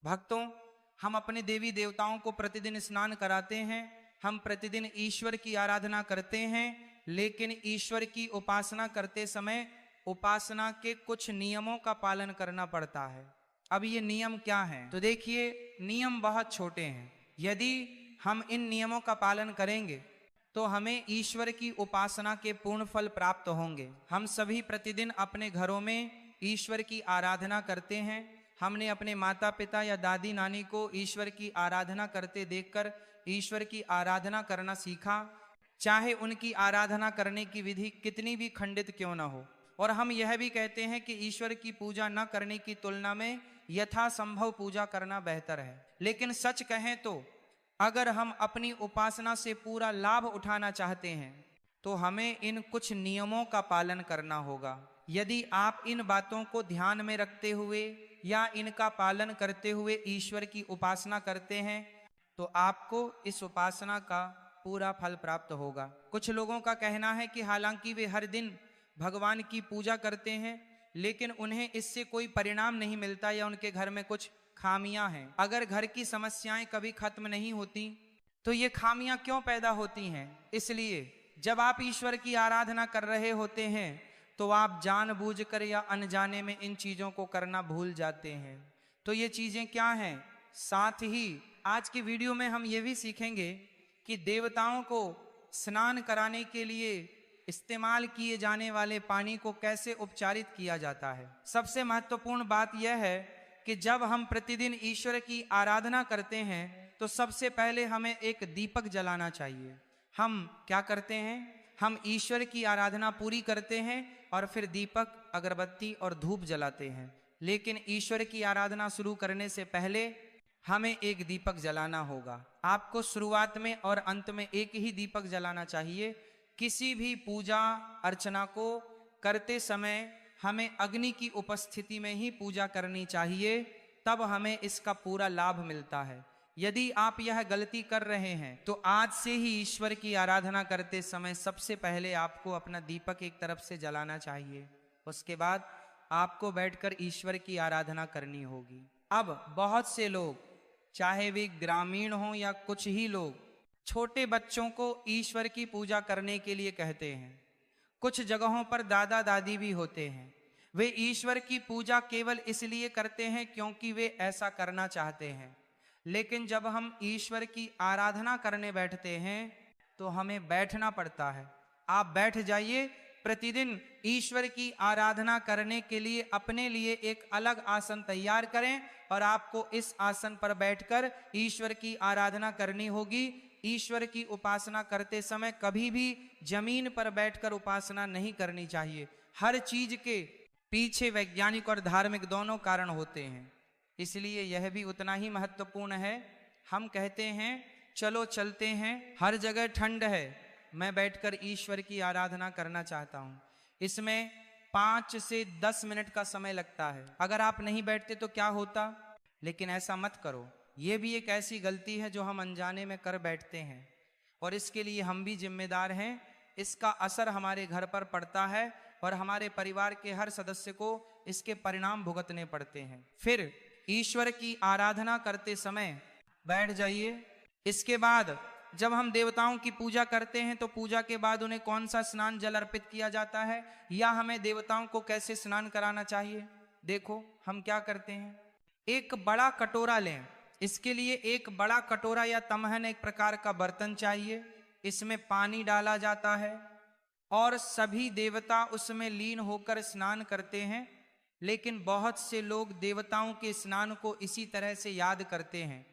भक्तों, हम अपने देवी देवताओं को प्रतिदिन स्नान कराते हैं, हम प्रतिदिन ईश्वर की आराधना करते हैं, लेकिन ईश्वर की उपासना करते समय उपासना के कुछ नियमों का पालन करना पड़ता है। अब ये नियम क्या हैं? तो देखिए, नियम बहुत छोटे हैं। यदि हम इन नियमों का पालन करेंगे तो हमें ईश्वर की उपासना के पूर्ण फल प्राप्त होंगे। हम सभी प्रतिदिन अपने घरों में ईश्वर की आराधना करते हैं। हमने अपने माता पिता या दादी नानी को ईश्वर की आराधना करते देखकर ईश्वर की आराधना करना सीखा, चाहे उनकी आराधना करने की विधि कितनी भी खंडित क्यों ना हो। और हम यह भी कहते हैं कि ईश्वर की पूजा न करने की तुलना में यथासंभव पूजा करना बेहतर है। लेकिन सच कहें तो अगर हम अपनी उपासना से पूरा लाभ उठाना चाहते हैं तो हमें इन कुछ नियमों का पालन करना होगा। यदि आप इन बातों को ध्यान में रखते हुए या इनका पालन करते हुए ईश्वर की उपासना करते हैं तो आपको इस उपासना का पूरा फल प्राप्त होगा। कुछ लोगों का कहना है कि हालांकि वे हर दिन भगवान की पूजा करते हैं लेकिन उन्हें इससे कोई परिणाम नहीं मिलता या उनके घर में कुछ खामियां हैं। अगर घर की समस्याएं कभी खत्म नहीं होती तो ये खामियां क्यों पैदा होती हैं? इसलिए जब आप ईश्वर की आराधना कर रहे होते हैं तो आप जानबूझकर या अनजाने में इन चीजों को करना भूल जाते हैं। तो ये चीजें क्या हैं? साथ ही आज की वीडियो में हम ये भी सीखेंगे कि देवताओं को स्नान कराने के लिए इस्तेमाल किए जाने वाले पानी को कैसे उपचारित किया जाता है। सबसे महत्वपूर्ण बात यह है कि जब हम प्रतिदिन ईश्वर की आराधना करते हैं तो सबसे पहले हमें एक दीपक जलाना चाहिए। हम क्या करते हैं? हम ईश्वर की आराधना पूरी करते हैं और फिर दीपक, अगरबत्ती और धूप जलाते हैं। लेकिन ईश्वर की आराधना शुरू करने से पहले हमें एक दीपक जलाना होगा। आपको शुरुआत में और अंत में एक ही दीपक जलाना चाहिए। किसी भी पूजा अर्चना को करते समय हमें अग्नि की उपस्थिति में ही पूजा करनी चाहिए, तब हमें इसका पूरा लाभ मिलता है। यदि आप यह गलती कर रहे हैं तो आज से ही ईश्वर की आराधना करते समय सबसे पहले आपको अपना दीपक एक तरफ से जलाना चाहिए। उसके बाद आपको बैठकर ईश्वर की आराधना करनी होगी। अब बहुत से लोग, चाहे वे ग्रामीण हों या कुछ ही लोग, छोटे बच्चों को ईश्वर की पूजा करने के लिए कहते हैं। कुछ जगहों पर दादा दादी भी होते हैं। वे ईश्वर की पूजा केवल इसलिए करते हैं क्योंकि वे ऐसा करना चाहते हैं। लेकिन जब हम ईश्वर की आराधना करने बैठते हैं तो हमें बैठना पड़ता है। आप बैठ जाइए। प्रतिदिन ईश्वर की आराधना करने के लिए अपने लिए एक अलग आसन तैयार करें और आपको इस आसन पर बैठकर ईश्वर की आराधना करनी होगी। ईश्वर की उपासना करते समय कभी भी जमीन पर बैठकर उपासना नहीं करनी चाहिए। हर चीज के पीछे वैज्ञानिक और धार्मिक दोनों कारण होते हैं, इसलिए यह भी उतना ही महत्वपूर्ण है। हम कहते हैं चलो चलते हैं, हर जगह ठंड है, मैं बैठकर ईश्वर की आराधना करना चाहता हूं। इसमें 5 से 10 मिनट का समय लगता है। अगर आप नहीं बैठते तो क्या होता? लेकिन ऐसा मत करो। ये भी एक ऐसी गलती है जो हम अनजाने में कर बैठते हैं और इसके लिए हम भी जिम्मेदार हैं। इसका असर हमारे घर पर पड़ता है और हमारे परिवार के हर सदस्य को इसके परिणाम भुगतने पड़ते हैं। फिर ईश्वर की आराधना करते समय बैठ जाइए। इसके बाद जब हम देवताओं की पूजा करते हैं तो पूजा के बाद उन्हें कौन सा स्नान जल अर्पित किया जाता है या हमें देवताओं को कैसे स्नान कराना चाहिए? देखो हम क्या करते हैं। एक बड़ा कटोरा लें। इसके लिए एक बड़ा कटोरा या तमहन, एक प्रकार का बर्तन चाहिए। इसमें पानी डाला जाता है और सभी देवता उसमें लीन होकर स्नान करते हैं। लेकिन बहुत से लोग देवताओं के स्नान को इसी तरह से याद करते हैं,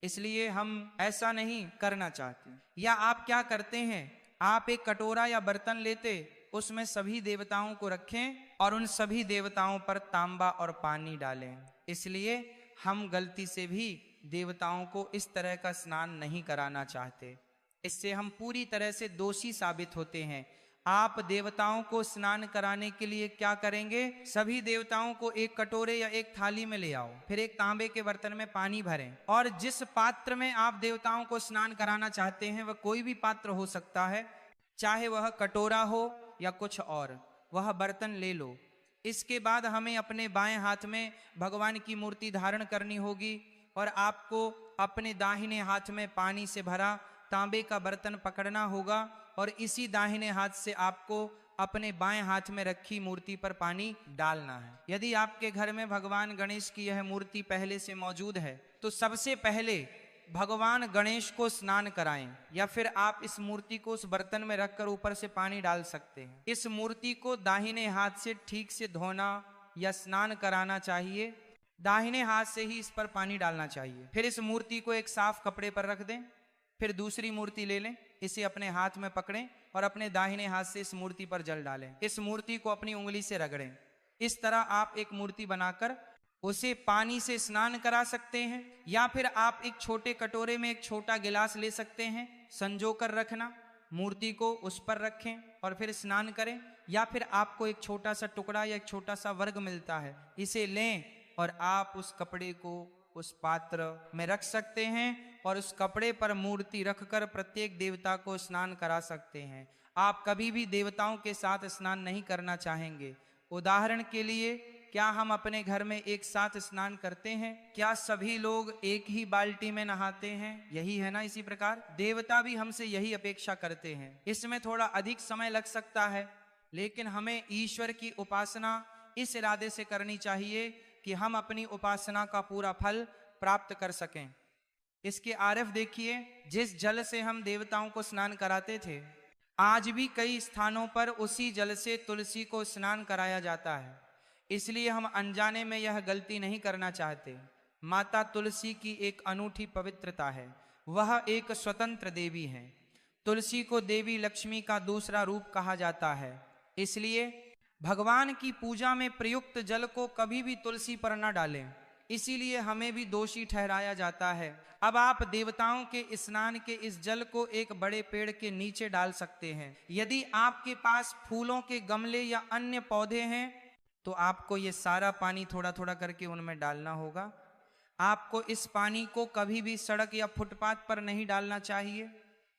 इसलिए हम ऐसा नहीं करना चाहते। या आप क्या करते हैं, आप एक कटोरा या बर्तन लेते, उसमें सभी देवताओं को रखें और उन सभी देवताओं पर तांबा और पानी डालें। इसलिए हम गलती से भी देवताओं को इस तरह का स्नान नहीं कराना चाहते। इससे हम पूरी तरह से दोषी साबित होते हैं। आप देवताओं को स्नान कराने के लिए क्या करेंगे? सभी देवताओं को एक कटोरे या एक थाली में ले आओ, फिर एक तांबे के बर्तन में पानी भरें और जिस पात्र में आप देवताओं को स्नान कराना चाहते हैं वह कोई भी पात्र हो सकता है, चाहे वह कटोरा हो या कुछ और, वह बर्तन ले लो। इसके बाद हमें अपने बाएं हाथ में भगवान की मूर्ति धारण करनी होगी और आपको अपने दाहिने हाथ में पानी से भरा तांबे का बर्तन पकड़ना होगा और इसी दाहिने हाथ से आपको अपने बाएं हाथ में रखी मूर्ति पर पानी डालना है। यदि आपके घर में भगवान गणेश की यह मूर्ति पहले से मौजूद है तो सबसे पहले भगवान गणेश को स्नान कराएं, या फिर आप इस मूर्ति को उस बर्तन में रखकर ऊपर से पानी डाल सकते हैं। इस मूर्ति को दाहिने हाथ से ठीक से धोना या स्नान कराना चाहिए। दाहिने हाथ से ही इस पर पानी डालना चाहिए। फिर इस मूर्ति को एक साफ कपड़े पर रख दें। फिर दूसरी मूर्ति ले लें, इसे अपने हाथ में पकड़ें और अपने दाहिने हाथ से इस मूर्ति पर जल डालें। इस मूर्ति को अपनी उंगली से रगड़ें। इस तरह आप एक मूर्ति बनाकर उसे पानी से स्नान करा सकते हैं, या फिर आप एक छोटे कटोरे में एक छोटा गिलास ले सकते हैं, संजो कर रखना, मूर्ति को उस पर रखें और फिर स्नान करें। या फिर आपको एक छोटा सा टुकड़ा या एक छोटा सा वर्ग मिलता है, इसे लें और आप उस कपड़े को उस पात्र में रख सकते हैं और उस कपड़े पर मूर्ति रखकर प्रत्येक देवता को स्नान करा सकते हैं। आप कभी भी देवताओं के साथ स्नान नहीं करना चाहेंगे। उदाहरण के लिए, क्या हम अपने घर में एक साथ स्नान करते हैं? क्या सभी लोग एक ही बाल्टी में नहाते हैं? यही है ना। इसी प्रकार देवता भी हमसे यही अपेक्षा करते हैं। इसमें थोड़ा अधिक समय लग सकता है, लेकिन हमें ईश्वर की उपासना इस इरादे से करनी चाहिए कि हम अपनी उपासना का पूरा फल प्राप्त कर सकें। इसके आरफ देखिए, जिस जल से हम देवताओं को स्नान कराते थे, आज भी कई स्थानों पर उसी जल से तुलसी को स्नान कराया जाता है। इसलिए हम अनजाने में यह गलती नहीं करना चाहते। माता तुलसी की एक अनूठी पवित्रता है, वह एक स्वतंत्र देवी है। तुलसी को देवी लक्ष्मी का दूसरा रूप कहा जाता है। इसलिए भगवान की पूजा में प्रयुक्त जल को कभी भी तुलसी पर न डालें, इसीलिए हमें भी दोषी ठहराया जाता है। अब आप देवताओं के स्नान के इस जल को एक बड़े पेड़ के नीचे डाल सकते हैं। यदि आपके पास फूलों के गमले या अन्य पौधे हैं तो आपको ये सारा पानी थोड़ा थोड़ा करके उनमें डालना होगा। आपको इस पानी को कभी भी सड़क या फुटपाथ पर नहीं डालना चाहिए,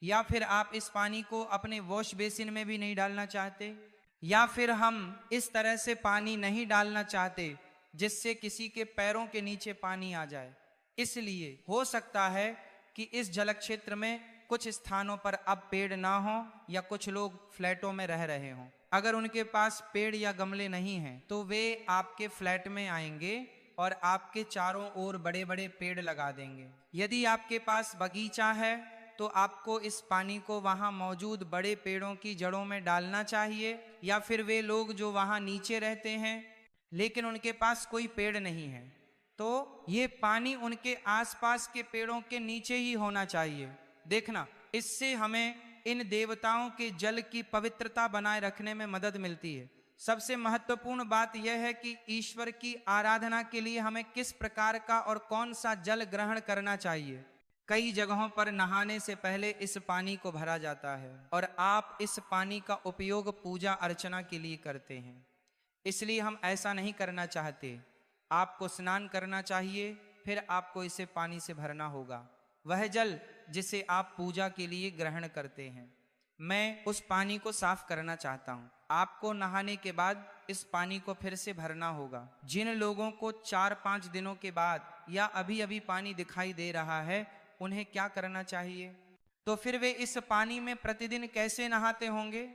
या फिर आप इस पानी को अपने वॉश बेसिन में भी नहीं डालना चाहते, या फिर हम इस तरह से पानी नहीं डालना चाहते जिससे किसी के पैरों के नीचे पानी आ जाए। इसलिए हो सकता है कि इस जल क्षेत्र में कुछ स्थानों पर अब पेड़ ना हो या कुछ लोग फ्लैटों में रह रहे हों। अगर उनके पास पेड़ या गमले नहीं हैं तो वे आपके फ्लैट में आएंगे और आपके चारों ओर बड़े बड़े पेड़ लगा देंगे। यदि आपके पास बगीचा है तो आपको इस पानी को वहां मौजूद बड़े पेड़ों की जड़ों में डालना चाहिए, या फिर वे लोग जो वहां नीचे रहते हैं लेकिन उनके पास कोई पेड़ नहीं है तो ये पानी उनके आसपास के पेड़ों के नीचे ही होना चाहिए। देखना, इससे हमें इन देवताओं के जल की पवित्रता बनाए रखने में मदद मिलती है। सबसे महत्वपूर्ण बात यह है कि ईश्वर की आराधना के लिए हमें किस प्रकार का और कौन सा जल ग्रहण करना चाहिए। कई जगहों पर नहाने से पहले इस पानी को भरा जाता है और आप इस पानी का उपयोग पूजा अर्चना के लिए करते हैं। इसलिए हम ऐसा नहीं करना चाहते। आपको स्नान करना चाहिए, फिर आपको इसे पानी से भरना होगा, वह जल जिसे आप पूजा के लिए ग्रहण करते हैं। मैं उस पानी को साफ करना चाहता हूँ। आपको नहाने के बाद इस पानी को फिर से भरना होगा। जिन लोगों को 4-5 दिनों के बाद या अभी अभी पानी दिखाई दे रहा है, उन्हें क्या करना चाहिए? तो फिर वे इस पानी में प्रतिदिन कैसे नहाते होंगे?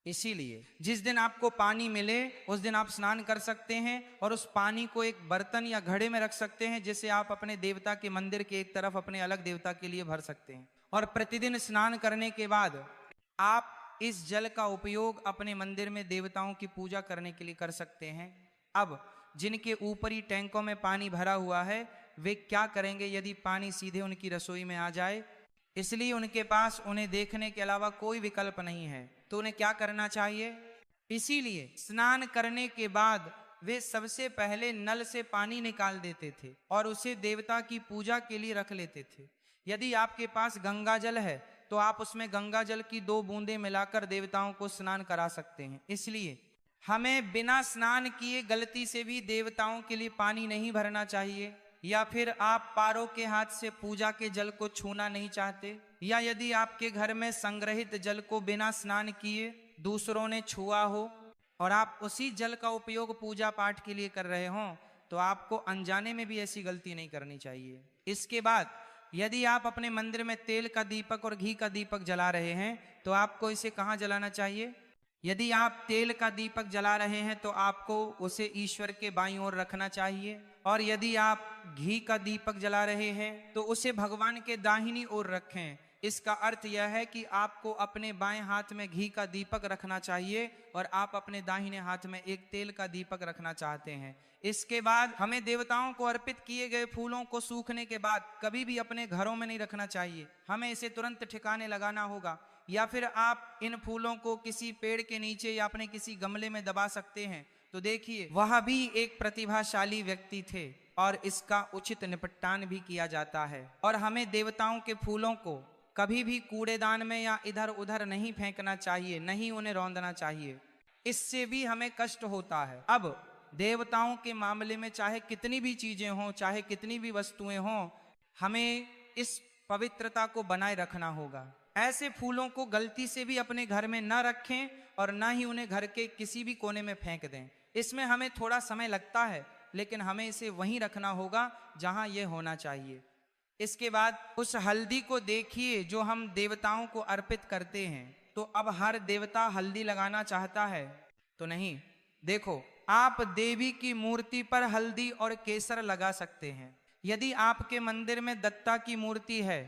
इसीलिए जिस दिन आपको पानी मिले उस दिन आप स्नान कर सकते हैं और उस पानी को एक बर्तन या घड़े में रख सकते हैं, जिसे आप अपने देवता के मंदिर के एक तरफ अपने अलग देवता के लिए भर सकते हैं। और प्रतिदिन स्नान करने के बाद आप इस जल का उपयोग अपने मंदिर में देवताओं की पूजा करने के लिए कर सकते हैं। अब जिनके ऊपरी टैंकों में पानी भरा हुआ है, वे क्या करेंगे यदि पानी सीधे उनकी रसोई में आ जाए? इसलिए उनके पास उन्हें देखने के अलावा कोई विकल्प नहीं है, तो उन्हें क्या करना चाहिए? इसीलिए स्नान करने के बाद वे सबसे पहले नल से पानी निकाल देते थे और उसे देवता की पूजा के लिए रख लेते थे। यदि आपके पास गंगा जल है तो आप उसमें गंगा जल की 2 बूंदें मिलाकर देवताओं को स्नान करा सकते हैं। इसलिए हमें बिना स्नान किए गलती से भी देवताओं के लिए पानी नहीं भरना चाहिए। या फिर आप पारों के हाथ से पूजा के जल को छूना नहीं चाहते, या यदि आपके घर में संग्रहित जल को बिना स्नान किए दूसरों ने छुआ हो और आप उसी जल का उपयोग पूजा पाठ के लिए कर रहे हों, तो आपको अनजाने में भी ऐसी गलती नहीं करनी चाहिए। इसके बाद यदि आप अपने मंदिर में तेल का दीपक और घी का दीपक जला रहे हैं तो आपको इसे कहाँ जलाना चाहिए? यदि आप तेल का दीपक जला रहे हैं तो आपको उसे ईश्वर के बाईं ओर रखना चाहिए, और यदि आप घी का दीपक जला रहे हैं तो उसे भगवान के दाहिनी ओर रखें। इसका अर्थ यह है कि आपको अपने बाएं हाथ में घी का दीपक रखना चाहिए और आप अपने दाहिने हाथ में एक तेल का दीपक रखना चाहते हैं। इसके बाद हमें देवताओं को अर्पित किए गए फूलों को सूखने के बाद कभी भी अपने घरों में नहीं रखना चाहिए, हमें इसे तुरंत ठिकाने लगाना होगा, या फिर आप इन फूलों को किसी पेड़ के नीचे या अपने किसी गमले में दबा सकते हैं। तो देखिए, वह भी एक प्रतिभाशाली व्यक्ति थे और इसका उचित निपटान भी किया जाता है। और हमें देवताओं के फूलों को कभी भी कूड़ेदान में या इधर उधर नहीं फेंकना चाहिए, नहीं उन्हें रौंदना चाहिए, इससे भी हमें कष्ट होता है। अब देवताओं के मामले में चाहे कितनी भी चीजें हों, चाहे कितनी भी वस्तुएं हों, हमें इस पवित्रता को बनाए रखना होगा। ऐसे फूलों को गलती से भी अपने घर में न रखें और ना ही उन्हें घर के किसी भी कोने में फेंक दें। इसमें हमें थोड़ा समय लगता है, लेकिन हमें इसे वहीं रखना होगा जहां यह होना चाहिए। इसके बाद उस हल्दी को देखिए जो हम देवताओं को अर्पित करते हैं। तो अब हर देवता हल्दी लगाना चाहता है तो नहीं। देखो, आप देवी की मूर्ति पर हल्दी और केसर लगा सकते हैं। यदि आपके मंदिर में दत्ता की मूर्ति है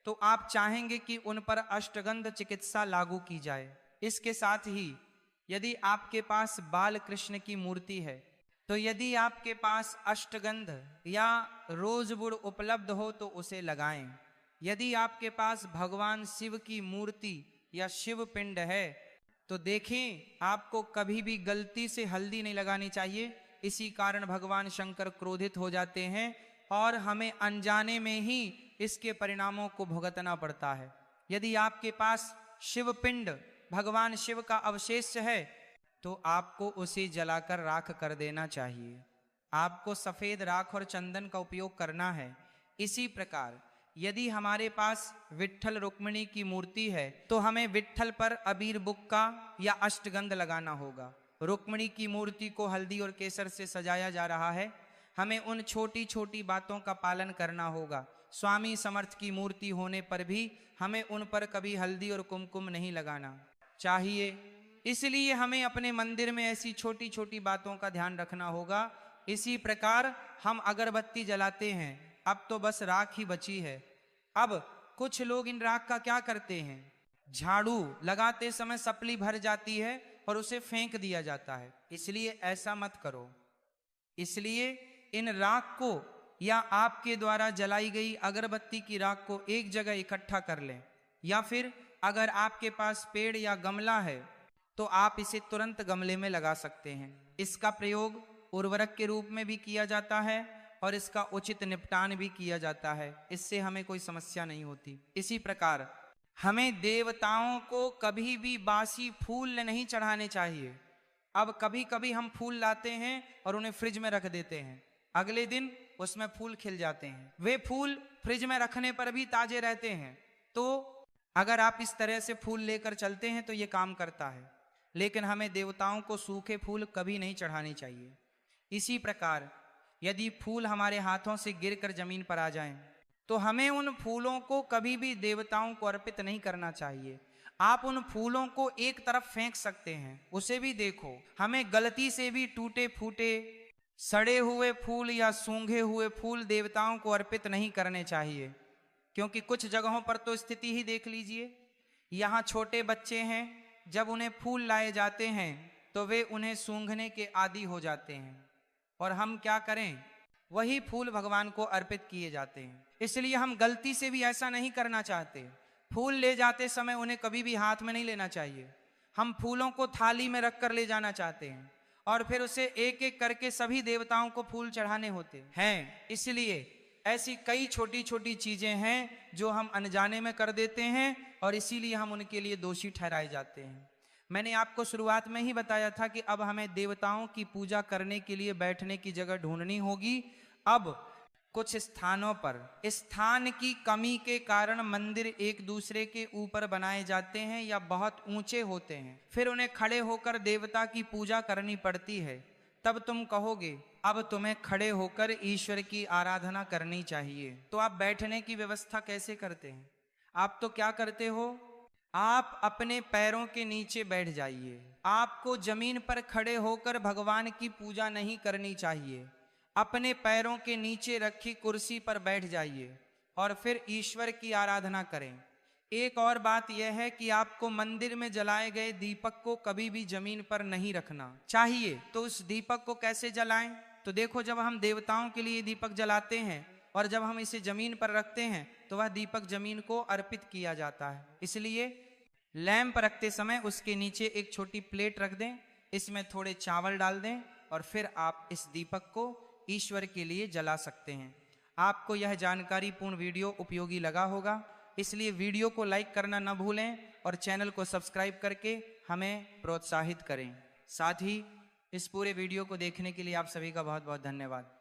तो आप चाहेंगे कि उन पर अष्टगंध चिकित्सा लागू की जाए। इसके साथ ही यदि आपके पास बाल कृष्ण की मूर्ति है तो यदि आपके पास अष्टगंध या रोजवुड उपलब्ध हो तो उसे लगाएं। यदि आपके पास भगवान शिव की मूर्ति या शिव पिंड है तो देखें, आपको कभी भी गलती से हल्दी नहीं लगानी चाहिए। इसी कारण भगवान शंकर क्रोधित हो जाते हैं और हमें अनजाने में ही इसके परिणामों को भुगतना पड़ता है। यदि आपके पास शिव पिंड भगवान शिव का अवशेष है तो आपको उसे जलाकर राख कर देना चाहिए। आपको सफेद राख और चंदन का उपयोग करना है। इसी प्रकार यदि हमारे पास विट्ठल रुक्मिणी की मूर्ति है तो हमें विट्ठल पर अबीर बुक्का या अष्टगंध लगाना होगा। रुक्मिणी की मूर्ति को हल्दी और केसर से सजाया जा रहा है, हमें उन छोटी छोटी बातों का पालन करना होगा। स्वामी समर्थ की मूर्ति होने पर भी हमें उन पर कभी हल्दी और कुमकुम नहीं लगाना चाहिए। इसलिए हमें अपने मंदिर में ऐसी छोटी छोटी बातों का ध्यान रखना होगा। इसी प्रकार हम अगरबत्ती जलाते हैं, अब तो बस राख ही बची है। अब कुछ लोग इन राख का क्या करते हैं, झाड़ू लगाते समय सपली भर जाती है और उसे फेंक दिया जाता है। इसलिए ऐसा मत करो। इसलिए इन राख को या आपके द्वारा जलाई गई अगरबत्ती की राख को एक जगह इकट्ठा कर लें, या फिर अगर आपके पास पेड़ या गमला है तो आप इसे तुरंत गमले में लगा सकते हैं। इसका प्रयोग उर्वरक के रूप में भी किया जाता है और इसका उचित निपटान भी किया जाता है। इससे हमें कोई समस्या नहीं होती। इसी प्रकार हमें देवताओं को कभी भी बासी फूल नहीं चढ़ाने चाहिए। अब कभी कभी हम फूल लाते हैं और उन्हें फ्रिज में रख देते हैं, अगले दिन उसमें फूल खिल जाते हैं। वे फूल फ्रिज में रखने पर भी ताजे रहते हैं। तो अगर आप इस तरह से फूल लेकर चलते हैं तो ये काम करता है, लेकिन हमें देवताओं को सूखे फूल कभी नहीं चढ़ाने चाहिए। इसी प्रकार यदि फूल हमारे हाथों से गिरकर जमीन पर आ जाएं तो हमें उन फूलों को कभी भी देवताओं को अर्पित नहीं करना चाहिए। आप उन फूलों को एक तरफ फेंक सकते हैं, उसे भी देखो। हमें गलती से भी टूटे फूटे सड़े हुए फूल या सूंघे हुए फूल देवताओं को अर्पित नहीं करने चाहिए, क्योंकि कुछ जगहों पर तो स्थिति ही देख लीजिए। यहाँ छोटे बच्चे हैं, जब उन्हें फूल लाए जाते हैं तो वे उन्हें सूंघने के आदी हो जाते हैं, और हम क्या करें, वही फूल भगवान को अर्पित किए जाते हैं। इसलिए हम गलती से भी ऐसा नहीं करना चाहते। फूल ले जाते समय उन्हें कभी भी हाथ में नहीं लेना चाहिए। हम फूलों को थाली में रखकर ले जाना चाहते हैं और फिर उसे एक एक करके सभी देवताओं को फूल चढ़ाने होते हैं। इसलिए ऐसी कई छोटी छोटी चीजें हैं जो हम अनजाने में कर देते हैं और इसीलिए हम उनके लिए दोषी ठहराए जाते हैं। मैंने आपको शुरुआत में ही बताया था कि अब हमें देवताओं की पूजा करने के लिए बैठने की जगह ढूंढनी होगी। अब कुछ स्थानों पर स्थान की कमी के कारण मंदिर एक दूसरे के ऊपर बनाए जाते हैं या बहुत ऊंचे होते हैं, फिर उन्हें खड़े होकर देवता की पूजा करनी पड़ती है। तब तुम कहोगे अब तुम्हें खड़े होकर ईश्वर की आराधना करनी चाहिए। तो आप बैठने की व्यवस्था कैसे करते हैं? आप तो क्या करते हो, आप अपने पैरों के नीचे बैठ जाइए। आपको जमीन पर खड़े होकर भगवान की पूजा नहीं करनी चाहिए। अपने पैरों के नीचे रखी कुर्सी पर बैठ जाइए और फिर ईश्वर की आराधना करें। एक और बात यह है कि आपको मंदिर में जलाए गए दीपक को कभी भी जमीन पर नहीं रखना चाहिए। तो उस दीपक को कैसे जलाएं? तो देखो, जब हम देवताओं के लिए दीपक जलाते हैं और जब हम इसे जमीन पर रखते हैं तो वह दीपक जमीन को अर्पित किया जाता है। इसलिए लैंप रखते समय उसके नीचे एक छोटी प्लेट रख दें, इसमें थोड़े चावल डाल दें और फिर आप इस दीपक को ईश्वर के लिए जला सकते हैं। आपको यह जानकारी पूर्ण वीडियो उपयोगी लगा होगा, इसलिए वीडियो को लाइक करना न भूलें और चैनल को सब्सक्राइब करके हमें प्रोत्साहित करें। साथ ही इस पूरे वीडियो को देखने के लिए आप सभी का बहुत बहुत धन्यवाद।